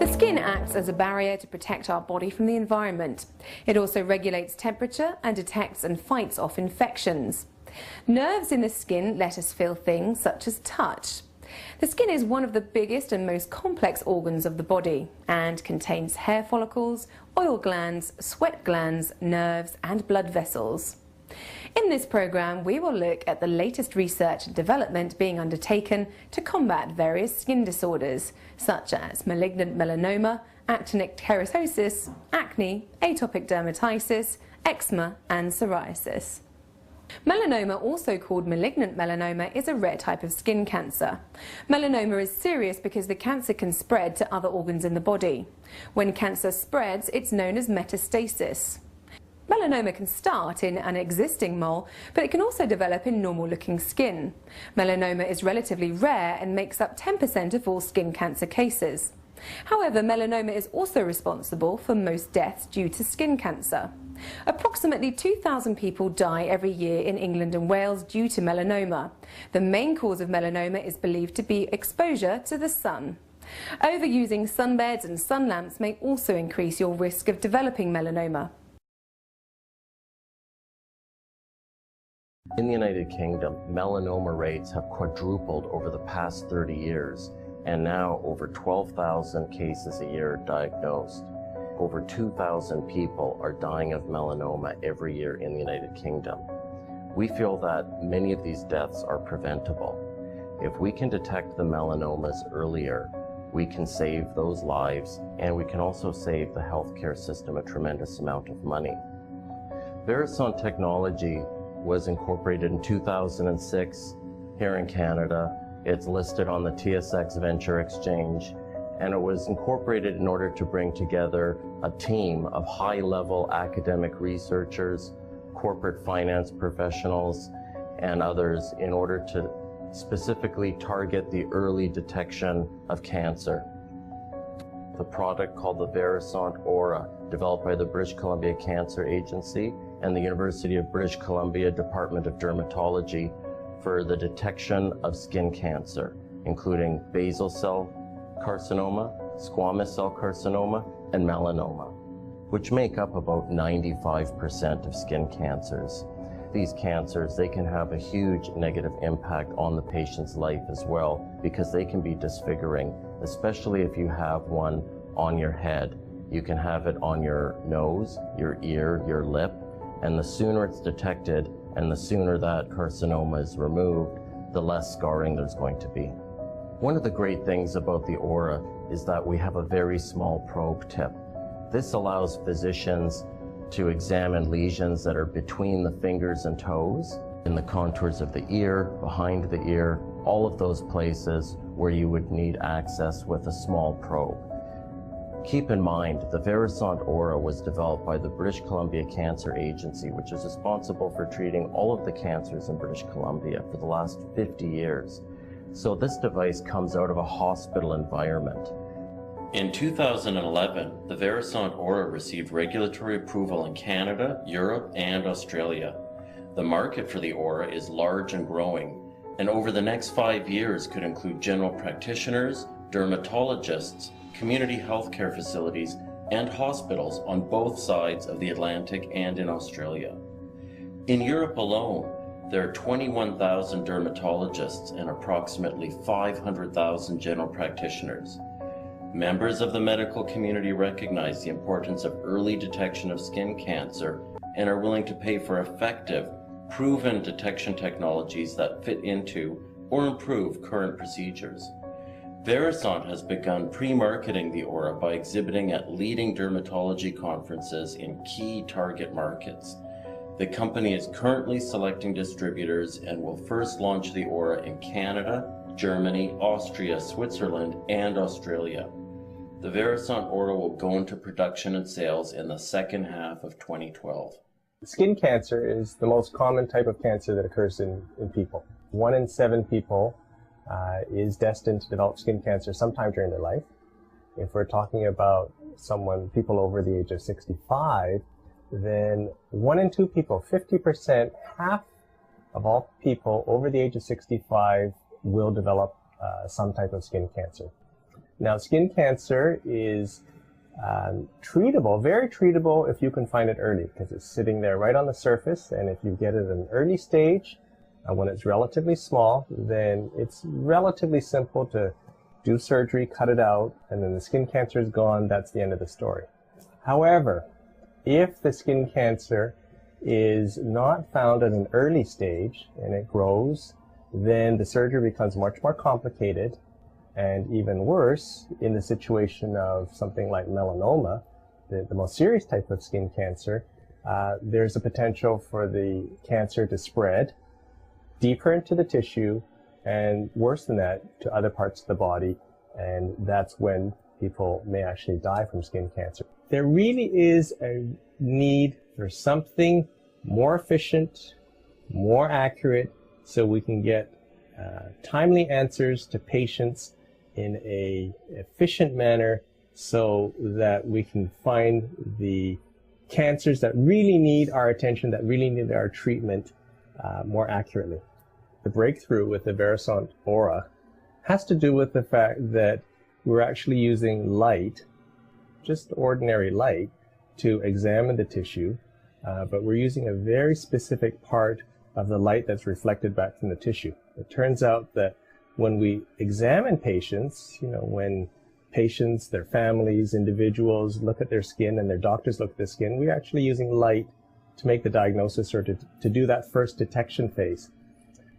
The skin acts as a barrier to protect our body from the environment. It also regulates temperature and detects and fights off infections. Nerves in the skin let us feel things such as touch. The skin is one of the biggest and most complex organs of the body and contains hair follicles, oil glands, sweat glands, nerves and blood vessels. In this program, we will look at the latest research and development being undertaken to combat various skin disorders, such as malignant melanoma, actinic keratosis, acne, atopic dermatitis, eczema and psoriasis. Melanoma, also called malignant melanoma, is a rare type of skin cancer. Melanoma is serious because the cancer can spread to other organs in the body. When cancer spreads, it's known as metastasis. Melanoma can start in an existing mole, but it can also develop in normal-looking skin. Melanoma is relatively rare and makes up 10% of all skin cancer cases. However, melanoma is also responsible for most deaths due to skin cancer. Approximately 2,000 people die every year in England and Wales due to melanoma. The main cause of melanoma is believed to be exposure to the sun. Overusing sunbeds and sun lamps may also increase your risk of developing melanoma. In the United Kingdom, melanoma rates have quadrupled over the past 30 years, and now over 12,000 cases a year are diagnosed. Over 2,000 people are dying of melanoma every year in the United Kingdom. We feel that many of these deaths are preventable. If we can detect the melanomas earlier, we can save those lives, and we can also save the healthcare system a tremendous amount of money. Verisant technology was incorporated in 2006 here in Canada. It's listed on the TSX Venture Exchange, and it was incorporated in order to bring together a team of high-level academic researchers, corporate finance professionals, and others in order to specifically target the early detection of cancer. The product called the Verisant Aura, developed by the British Columbia Cancer Agency and the University of British Columbia Department of Dermatology, for the detection of skin cancer, including basal cell carcinoma, squamous cell carcinoma, and melanoma, which make up about 95% of skin cancers. These cancers, they can have a huge negative impact on the patient's life as well, because they can be disfiguring, especially if you have one on your head. You can have it on your nose, your ear, your lip, and the sooner it's detected and the sooner that carcinoma is removed, the less scarring there's going to be. One of the great things about the Aura is that we have a very small probe tip. This allows physicians to examine lesions that are between the fingers and toes, in the contours of the ear, behind the ear, all of those places where you would need access with a small probe. Keep in mind, the Verisant Aura was developed by the British Columbia Cancer Agency, which is responsible for treating all of the cancers in British Columbia for the last 50 years. So this device comes out of a hospital environment. In 2011, the Verisant Aura received regulatory approval in Canada, Europe, and Australia. The market for the Aura is large and growing, and over the next 5 years could include general practitioners, dermatologists, community healthcare facilities, and hospitals on both sides of the Atlantic and in Australia. In Europe alone, there are 21,000 dermatologists and approximately 500,000 general practitioners. Members of the medical community recognize the importance of early detection of skin cancer and are willing to pay for effective, proven detection technologies that fit into or improve current procedures. Verisant has begun pre-marketing the Aura by exhibiting at leading dermatology conferences in key target markets. The company is currently selecting distributors and will first launch the Aura in Canada, Germany, Austria, Switzerland, and Australia. The Verisant Aura will go into production and sales in the second half of 2012. Skin cancer is the most common type of cancer that occurs in people. 1 in 7 people is destined to develop skin cancer sometime during their life. If we're talking about people over the age of 65, then 1 in 2 people, 50%, half of all people over the age of 65 will develop some type of skin cancer. Now, skin cancer is treatable, very treatable if you can find it early, because it's sitting there right on the surface, and if you get it at an early stage, when it's relatively small, then it's relatively simple to do surgery, cut it out, and then the skin cancer is gone. That's the end of the story. However, if the skin cancer is not found at an early stage and it grows, then the surgery becomes much more complicated, and even worse in the situation of something like melanoma, the most serious type of skin cancer. There's a potential for the cancer to spread deeper into the tissue, and worse than that, to other parts of the body, and that's when people may actually die from skin cancer. There really is a need for something more efficient, more accurate, so we can get timely answers to patients in an efficient manner, so that we can find the cancers that really need our attention, that really need our treatment more accurately. The breakthrough with the Verisant Aura has to do with the fact that we're actually using light, just ordinary light, to examine the tissue, but we're using a very specific part of the light that's reflected back from the tissue. It turns out that when we examine patients, when patients, their families, individuals look at their skin and their doctors look at the skin, we're actually using light to make the diagnosis, or to do that first detection phase.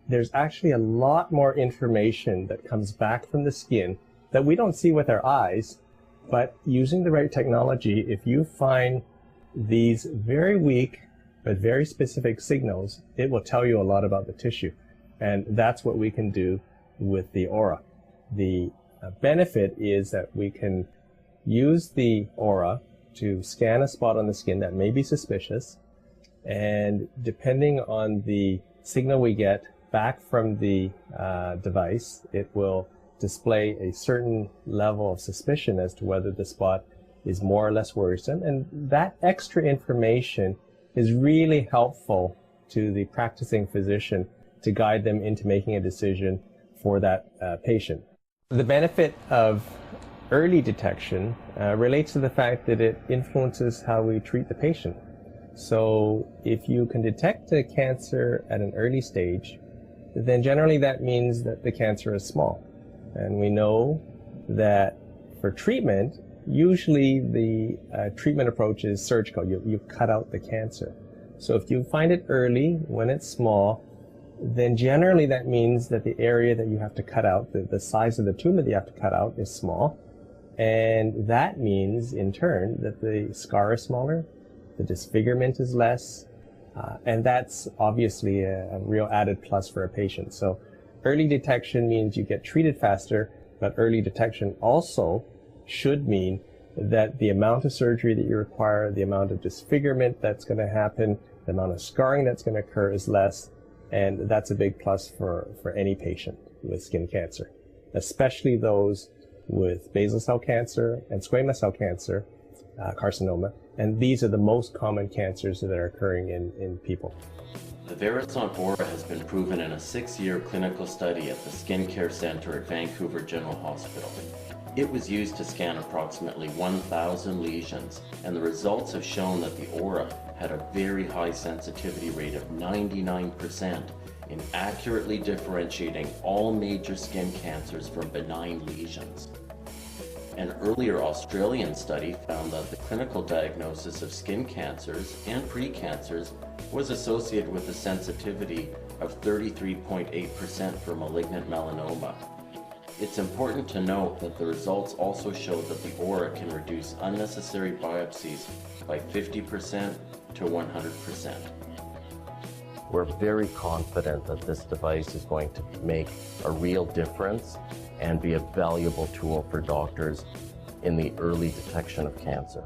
There's actually a lot more information that comes back from the skin that we don't see with our eyes, but using the right technology, if you find these very weak but very specific signals, it will tell you a lot about the tissue. And that's what we can do with the Aura. The benefit is that we can use the Aura to scan a spot on the skin that may be suspicious, and depending on the signal we get back from the device, it will display a certain level of suspicion as to whether the spot is more or less worrisome. And that extra information is really helpful to the practicing physician to guide them into making a decision for that patient. The benefit of early detection relates to the fact that it influences how we treat the patient. So if you can detect a cancer at an early stage, then generally that means that the cancer is small. And we know that for treatment, usually the treatment approach is surgical. You cut out the cancer. So if you find it early, when it's small, then generally that means that the area that you have to cut out, the size of the tumor that you have to cut out, is small. And that means, in turn, that the scar is smaller, the disfigurement is less, and that's obviously a real added plus for a patient. So early detection means you get treated faster, but early detection also should mean that the amount of surgery that you require, the amount of disfigurement that's going to happen, the amount of scarring that's going to occur is less, and that's a big plus for any patient with skin cancer, especially those with basal cell cancer and squamous cell cancer, carcinoma, and these are the most common cancers that are occurring in people. The Verisant Aura has been proven in a 6-year clinical study at the Skin Care Center at Vancouver General Hospital. It was used to scan approximately 1,000 lesions, and the results have shown that the Aura had a very high sensitivity rate of 99% in accurately differentiating all major skin cancers from benign lesions. An earlier Australian study found that the clinical diagnosis of skin cancers and precancers was associated with a sensitivity of 33.8% for malignant melanoma. It's important to note that the results also show that the Aura can reduce unnecessary biopsies by 50% to 100%. We're very confident that this device is going to make a real difference and be a valuable tool for doctors in the early detection of cancer.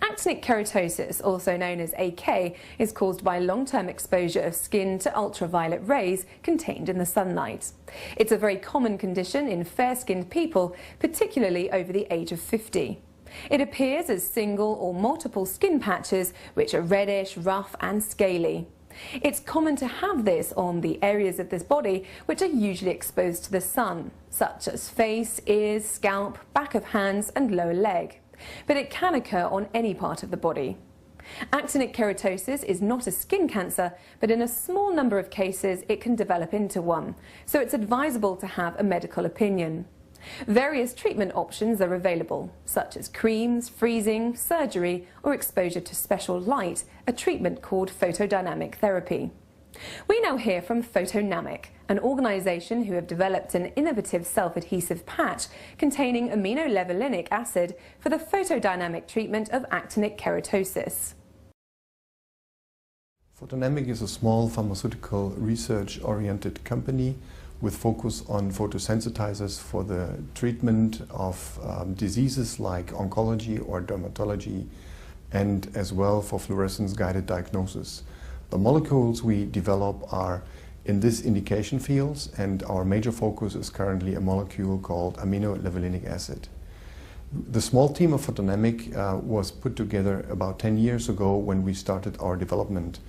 Actinic keratosis, also known as AK, is caused by long-term exposure of skin to ultraviolet rays contained in the sunlight. It's a very common condition in fair-skinned people, particularly over the age of 50. It appears as single or multiple skin patches which are reddish, rough and scaly. It's common to have this on the areas of this body which are usually exposed to the sun, such as face, ears, scalp, back of hands and lower leg. But it can occur on any part of the body. Actinic keratosis is not a skin cancer, but in a small number of cases it can develop into one, so it's advisable to have a medical opinion. Various treatment options are available, such as creams, freezing, surgery, or exposure to special light, a treatment called photodynamic therapy. We now hear from Photodynamic, an organisation who have developed an innovative self-adhesive patch containing aminolevulinic acid for the photodynamic treatment of actinic keratosis. Photodynamic is a small pharmaceutical research-oriented company with focus on photosensitizers for the treatment of diseases like oncology or dermatology, and as well for fluorescence-guided diagnosis. The molecules we develop are in this indication fields, and our major focus is currently a molecule called aminolevulinic acid. The small team of Photodynamic was put together about 10 years ago when we started our development.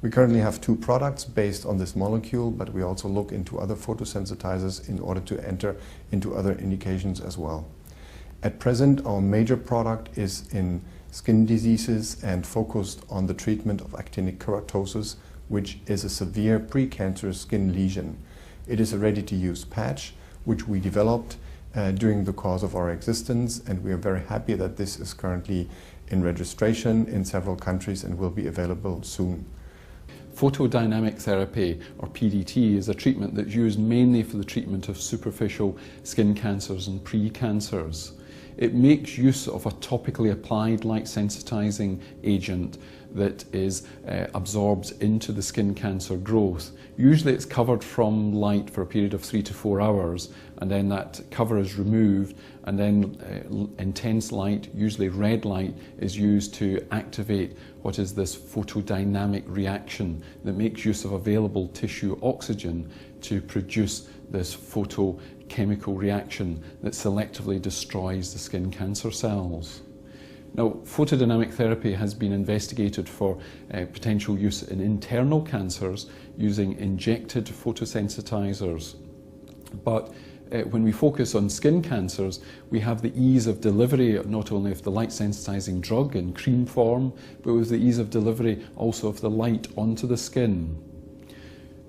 We currently have 2 products based on this molecule, but we also look into other photosensitizers in order to enter into other indications as well. At present, our major product is in skin diseases and focused on the treatment of actinic keratosis, which is a severe precancerous skin lesion. It is a ready-to-use patch which we developed during the course of our existence, and we are very happy that this is currently in registration in several countries and will be available soon. Photodynamic therapy, or PDT, is a treatment that's used mainly for the treatment of superficial skin cancers and pre-cancers. It makes use of a topically applied light sensitizing agent that is absorbed into the skin cancer growth. Usually it's covered from light for a period of 3 to 4 hours, and then that cover is removed, and then intense light, usually red light, is used to activate what is this photodynamic reaction that makes use of available tissue oxygen to produce this photochemical reaction that selectively destroys the skin cancer cells. Now, photodynamic therapy has been investigated for potential use in internal cancers using injected photosensitizers. But when we focus on skin cancers, we have the ease of delivery not only of the light sensitizing drug in cream form, but with the ease of delivery also of the light onto the skin.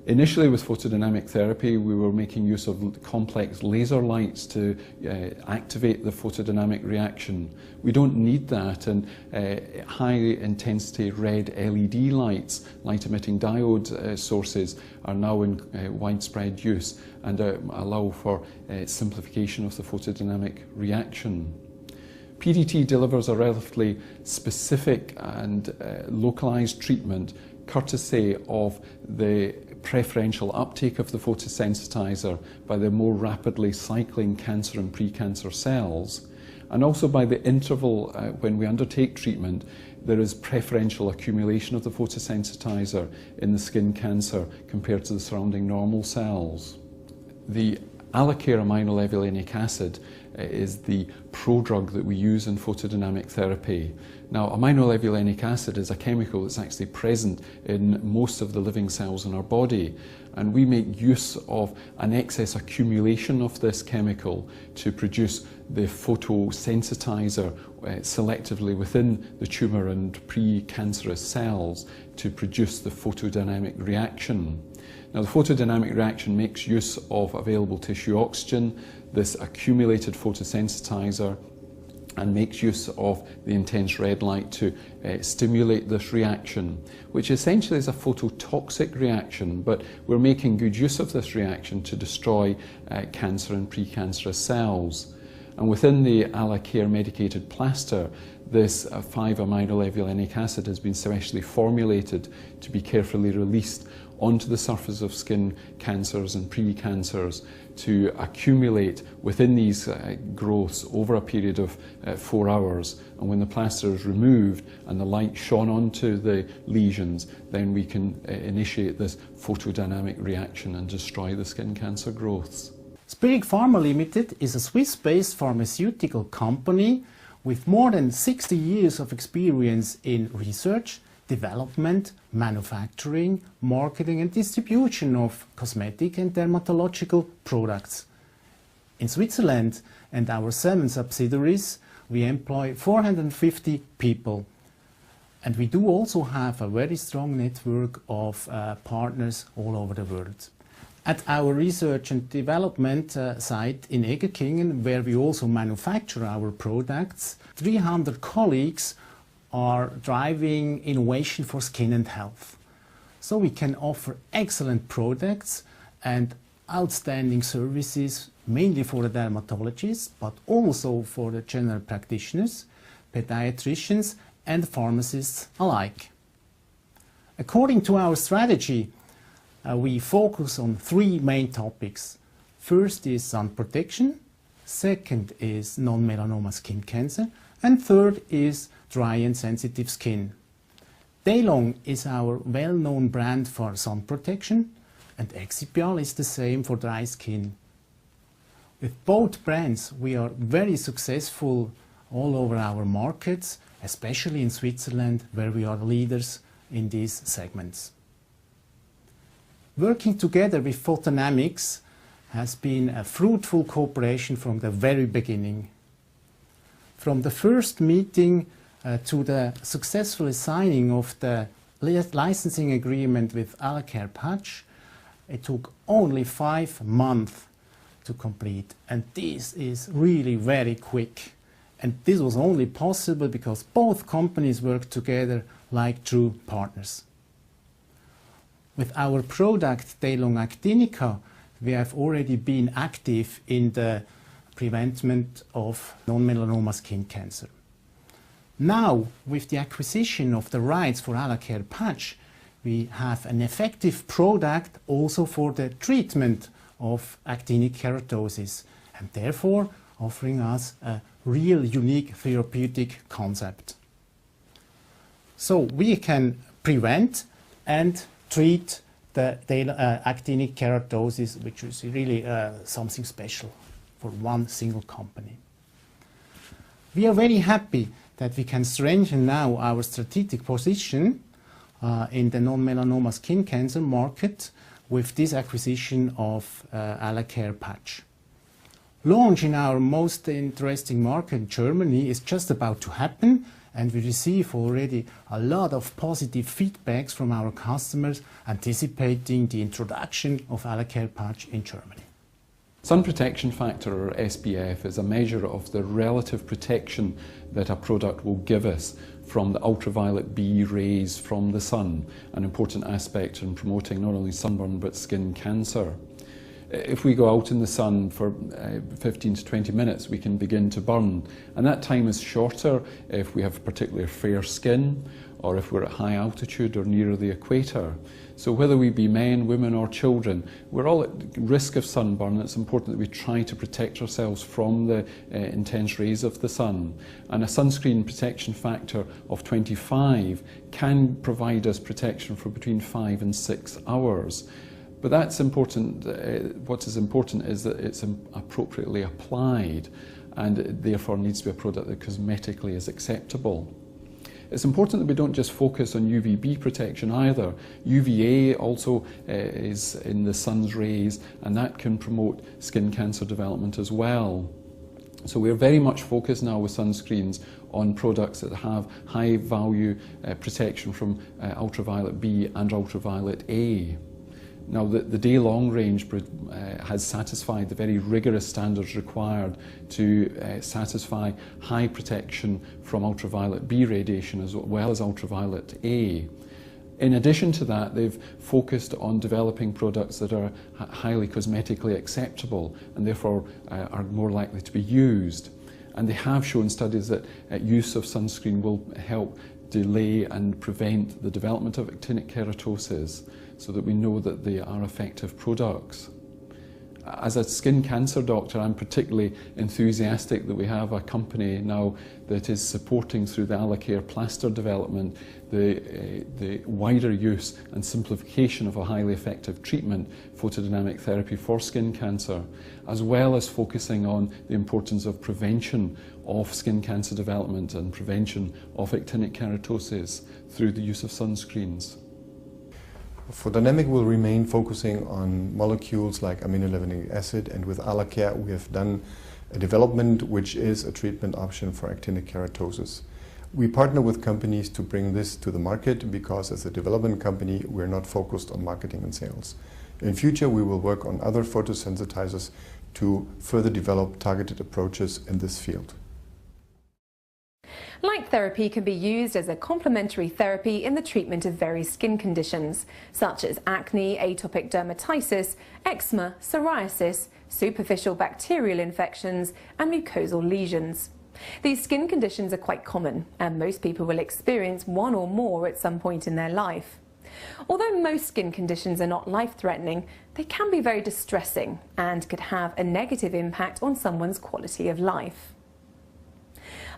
Initially with photodynamic therapy, we were making use of complex laser lights to activate the photodynamic reaction. We don't need that, and high intensity red LED lights, light emitting diode sources, are now in widespread use and allow for simplification of the photodynamic reaction. PDT delivers a relatively specific and localized treatment courtesy of the preferential uptake of the photosensitizer by the more rapidly cycling cancer and pre-cancer cells, and also by the interval when we undertake treatment. There is preferential accumulation of the photosensitizer in the skin cancer compared to the surrounding normal cells. The Alacare aminolevulinic acid is the prodrug that we use in photodynamic therapy. Now, aminolevulinic acid is a chemical that's actually present in most of the living cells in our body, and we make use of an excess accumulation of this chemical to produce the photosensitizer selectively within the tumour and pre-cancerous cells to produce the photodynamic reaction. Now, the photodynamic reaction makes use of available tissue oxygen, this accumulated photosensitizer, and makes use of the intense red light to stimulate this reaction, which essentially is a phototoxic reaction, but we're making good use of this reaction to destroy cancer and precancerous cells. And within the Alacare medicated plaster, this 5-aminolevulinic acid has been specially formulated to be carefully released onto the surface of skin cancers and pre-cancers to accumulate within these growths over a period of 4 hours. And when the plaster is removed and the light shone onto the lesions, then we can initiate this photodynamic reaction and destroy the skin cancer growths. Spirig Pharma Limited is a Swiss-based pharmaceutical company with more than 60 years of experience in research, development, manufacturing, marketing and distribution of cosmetic and dermatological products. In Switzerland and our 7 subsidiaries, we employ 450 people. And we do also have a very strong network of partners all over the world. At our research and development site in Egerkingen, where we also manufacture our products, 300 colleagues are driving innovation for skin and health. So we can offer excellent products and outstanding services, mainly for the dermatologists, but also for the general practitioners, pediatricians and pharmacists alike. According to our strategy, we focus on 3 main topics. First is sun protection, second is non-melanoma skin cancer, and third is dry and sensitive skin. Daylong is our well-known brand for sun protection, and Exipial is the same for dry skin. With both brands, we are very successful all over our markets, especially in Switzerland, where we are leaders in these segments. Working together with Photodynamics has been a fruitful cooperation from the very beginning. From the first meeting to the successful signing of the licensing agreement with ALACare Patch, it took only 5 months to complete, and this is really very quick. And this was only possible because both companies worked together like true partners. With our product Daylong Actinica, we have already been active in the prevention of non-melanoma skin cancer. Now, with the acquisition of the rights for ALACare Patch, we have an effective product also for the treatment of actinic keratosis, and therefore offering us a real unique therapeutic concept. So we can prevent and treat the actinic keratosis, which is really something special for one single company. We are very happy that we can strengthen now our strategic position in the non-melanoma skin cancer market with this acquisition of ALACare Patch. Launch in our most interesting market, Germany, is just about to happen, and we receive already a lot of positive feedbacks from our customers anticipating the introduction of ALACare Patch in Germany. Sun protection factor, or SPF, is a measure of the relative protection that a product will give us from the ultraviolet B rays from the sun, an important aspect in promoting not only sunburn but skin cancer. If we go out in the sun for 15 to 20 minutes, we can begin to burn, and that time is shorter if we have particularly fair skin or if we're at high altitude or near the equator. So whether we be men, women or children, we're all at risk of sunburn. It's important that we try to protect ourselves from the intense rays of the sun, and a sunscreen protection factor of 25 can provide us protection for between 5 and 6 hours. But that's important. What is important is that it's appropriately applied, and it therefore needs to be a product that cosmetically is acceptable. It's important that we don't just focus on UVB protection either. UVA also is in the sun's rays, and that can promote skin cancer development as well. So we're very much focused now with sunscreens on products that have high value protection from ultraviolet B and ultraviolet A. Now, the Daylong range has satisfied the very rigorous standards required to satisfy high protection from ultraviolet B radiation as well as ultraviolet A. In addition to that, they've focused on developing products that are highly cosmetically acceptable and therefore are more likely to be used. And they have shown studies that use of sunscreen will help delay and prevent the development of actinic keratosis, so that we know that they are effective products. As a skin cancer doctor, I'm particularly enthusiastic that we have a company now that is supporting through the Alacare plaster development the wider use and simplification of a highly effective treatment, photodynamic therapy for skin cancer, as well as focusing on the importance of prevention of skin cancer development and prevention of actinic keratosis through the use of sunscreens. Photodynamic will remain focusing on molecules like aminolevulinic acid, and with Alacare we have done a development which is a treatment option for actinic keratosis. We partner with companies to bring this to the market because as a development company we're not focused on marketing and sales. In future we will work on other photosensitizers to further develop targeted approaches in this field. Light therapy can be used as a complementary therapy in the treatment of various skin conditions, such as acne, atopic dermatitis, eczema, psoriasis, superficial bacterial infections, and mucosal lesions. These skin conditions are quite common, and most people will experience one or more at some point in their life. Although most skin conditions are not life-threatening, they can be very distressing and could have a negative impact on someone's quality of life.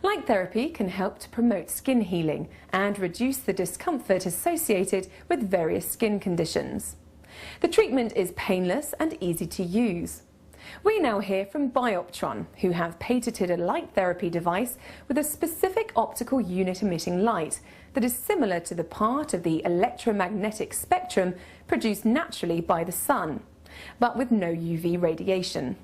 Light therapy can help to promote skin healing and reduce the discomfort associated with various skin conditions. The treatment is painless and easy to use. We now hear from Bioptron, who have patented a light therapy device with a specific optical unit emitting light that is similar to the part of the electromagnetic spectrum produced naturally by the sun, but with no UV radiation.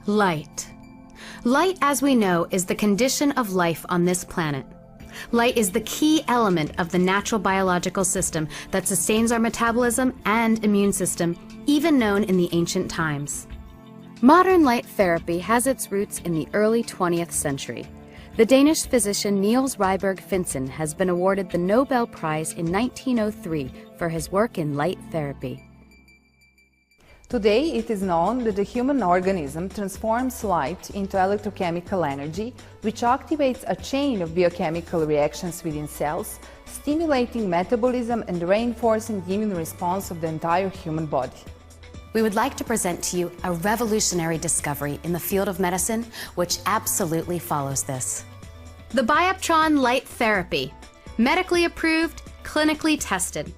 Light. Light, as we know, is the condition of life on this planet. Light is the key element of the natural biological system that sustains our metabolism and immune system, even known in the ancient times. Modern light therapy has its roots in the early 20th century. The Danish physician Niels Ryberg Finsen has been awarded the Nobel Prize in 1903 for his work in light therapy. Today, it is known that the human organism transforms light into electrochemical energy, which activates a chain of biochemical reactions within cells, stimulating metabolism and reinforcing the immune response of the entire human body. We would like to present to you a revolutionary discovery in the field of medicine, which absolutely follows this. The Bioptron Light Therapy, medically approved, clinically tested.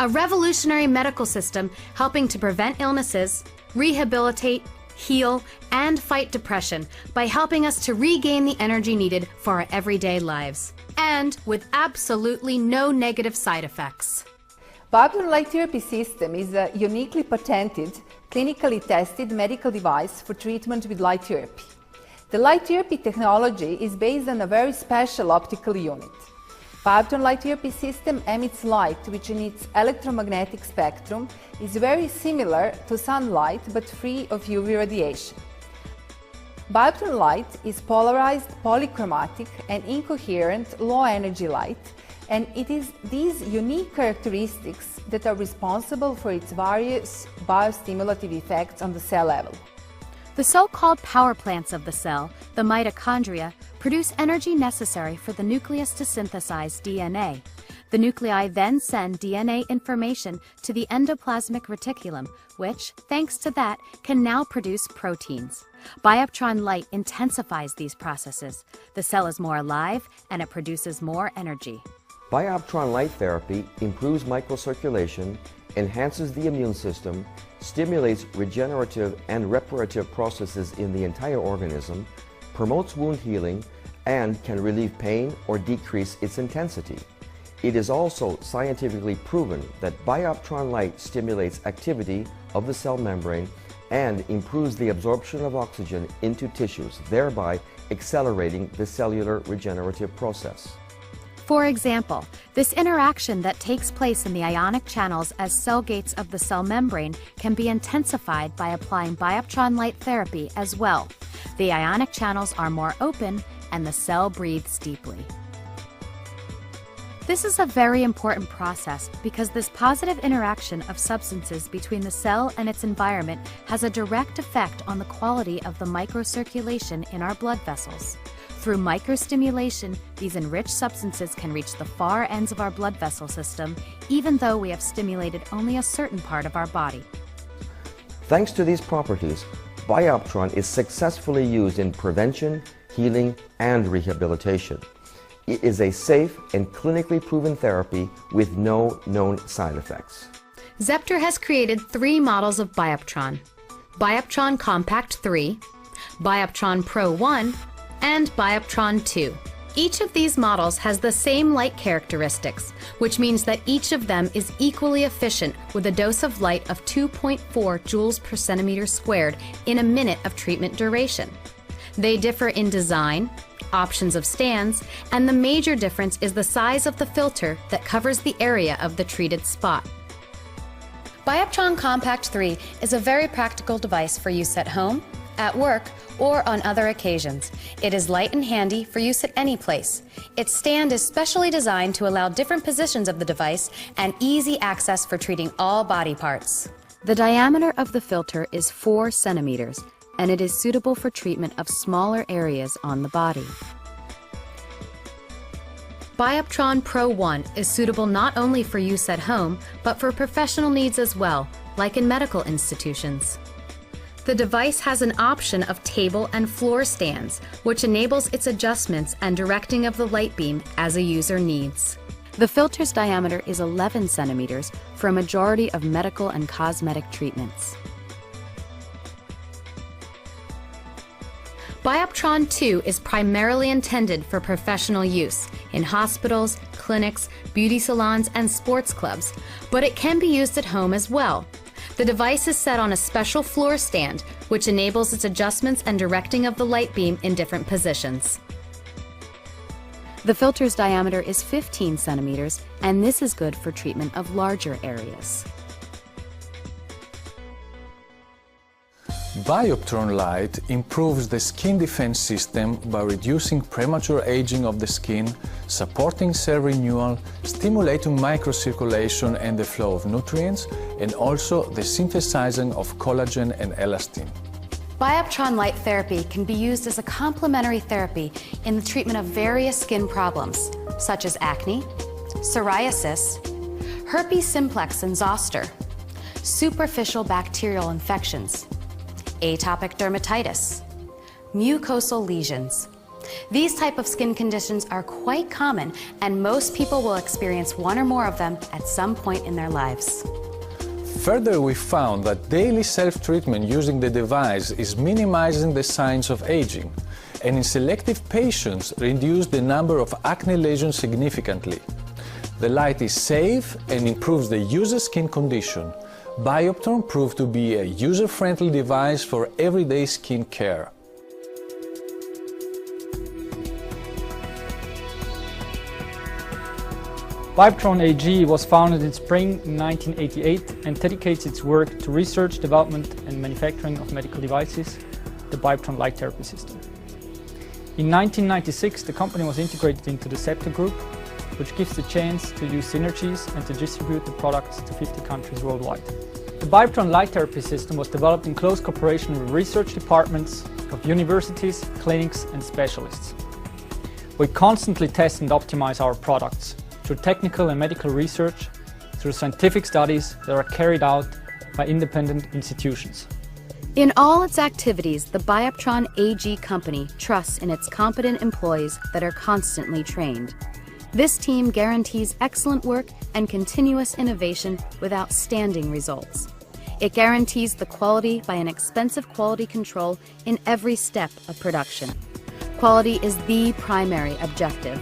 A revolutionary medical system helping to prevent illnesses, rehabilitate, heal, and fight depression by helping us to regain the energy needed for our everyday lives, and with absolutely no negative side effects. Bioptron Light Therapy System is a uniquely patented, clinically tested medical device for treatment with light therapy. The light therapy technology is based on a very special optical unit. Bioptron Light Therapy System emits light which in its electromagnetic spectrum is very similar to sunlight but free of UV radiation. Bioptron light is polarized, polychromatic and incoherent low-energy light, and it is these unique characteristics that are responsible for its various biostimulative effects on the cell level. The so-called power plants of the cell, the mitochondria, produce energy necessary for the nucleus to synthesize DNA. The nuclei then send DNA information to the endoplasmic reticulum, which, thanks to that, can now produce proteins. Bioptron light intensifies these processes. The cell is more alive and it produces more energy. Bioptron light therapy improves microcirculation, enhances the immune system, stimulates regenerative and reparative processes in the entire organism, promotes wound healing, and can relieve pain or decrease its intensity. It is also scientifically proven that Bioptron light stimulates activity of the cell membrane and improves the absorption of oxygen into tissues, thereby accelerating the cellular regenerative process. For example, this interaction that takes place in the ionic channels as cell gates of the cell membrane can be intensified by applying Bioptron light therapy as well. The ionic channels are more open and the cell breathes deeply. This is a very important process because this positive interaction of substances between the cell and its environment has a direct effect on the quality of the microcirculation in our blood vessels. Through microstimulation, these enriched substances can reach the far ends of our blood vessel system, even though we have stimulated only a certain part of our body. Thanks to these properties, Bioptron is successfully used in prevention, healing, and rehabilitation. It is a safe and clinically proven therapy with no known side effects. ZOSTIR has created 3 models of Bioptron: Bioptron Compact 3, Bioptron Pro 1, and Bioptron 2. Each of these models has the same light characteristics, which means that each of them is equally efficient with a dose of light of 2.4 joules per centimeter squared in a minute of treatment duration. They differ in design, options of stands, and the major difference is the size of the filter that covers the area of the treated spot. Bioptron Compact 3 is a very practical device for use at home, at work, or on other occasions. It is light and handy for use at any place. Its stand is specially designed to allow different positions of the device and easy access for treating all body parts. The diameter of the filter is 4 centimeters, and it is suitable for treatment of smaller areas on the body. Bioptron Pro 1 is suitable not only for use at home, but for professional needs as well, like in medical institutions. The device has an option of table and floor stands, which enables its adjustments and directing of the light beam as a user needs. The filter's diameter is 11 centimeters for a majority of medical and cosmetic treatments. Bioptron 2 is primarily intended for professional use in hospitals, clinics, beauty salons, and sports clubs, but it can be used at home as well. The device is set on a special floor stand, which enables its adjustments and directing of the light beam in different positions. The filter's diameter is 15 centimeters, and this is good for treatment of larger areas. Bioptron light improves the skin defense system by reducing premature aging of the skin, supporting cell renewal, stimulating microcirculation and the flow of nutrients, and also the synthesizing of collagen and elastin. Bioptron light therapy can be used as a complementary therapy in the treatment of various skin problems, such as acne, psoriasis, herpes simplex and zoster, superficial bacterial infections, atopic dermatitis, mucosal lesions. These type of skin conditions are quite common, and most people will experience one or more of them at some point in their lives. Further, we found that daily self-treatment using the device is minimizing the signs of aging, and in selective patients reduced the number of acne lesions significantly. The light is safe and improves the user's skin condition. Bioptron proved to be a user-friendly device for everyday skin care. Bioptron AG was founded in spring 1988 and dedicates its work to research, development and manufacturing of medical devices, the Bioptron light therapy system. In 1996, the company was integrated into the ZOSTIR group, which gives the chance to use synergies and to distribute the products to 50 countries worldwide. The Bioptron light therapy system was developed in close cooperation with research departments of universities, clinics and specialists. We constantly test and optimize our products through technical and medical research, through scientific studies that are carried out by independent institutions. In all its activities, the Bioptron AG company trusts in its competent employees that are constantly trained. This team guarantees excellent work and continuous innovation with outstanding results. It guarantees the quality by an expensive quality control in every step of production. Quality is the primary objective.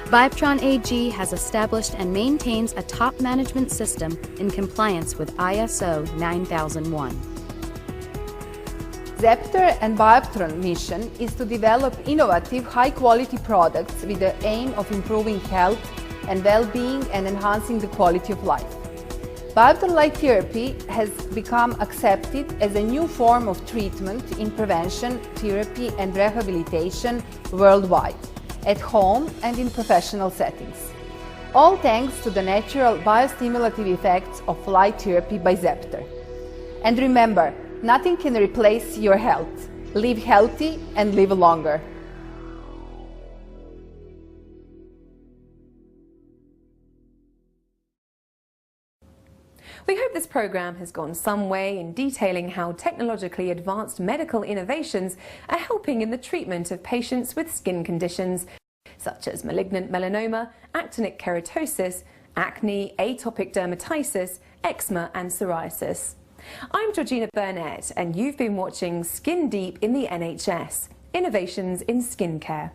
Bioptron AG has established and maintains a top management system in compliance with ISO 9001. ZOSTIR and Bioptron mission is to develop innovative, high-quality products with the aim of improving health and well-being and enhancing the quality of life. Bioptron light therapy has become accepted as a new form of treatment in prevention, therapy and rehabilitation worldwide, at home and in professional settings. All thanks to the natural biostimulative effects of light therapy by ZOSTIR. And remember, nothing can replace your health. Live healthy and live longer. We hope this programme has gone some way in detailing how technologically advanced medical innovations are helping in the treatment of patients with skin conditions such as malignant melanoma, actinic keratosis, acne, atopic dermatitis, eczema and psoriasis. I'm Georgina Burnett and you've been watching Skin Deep in the NHS, Innovations in Skincare.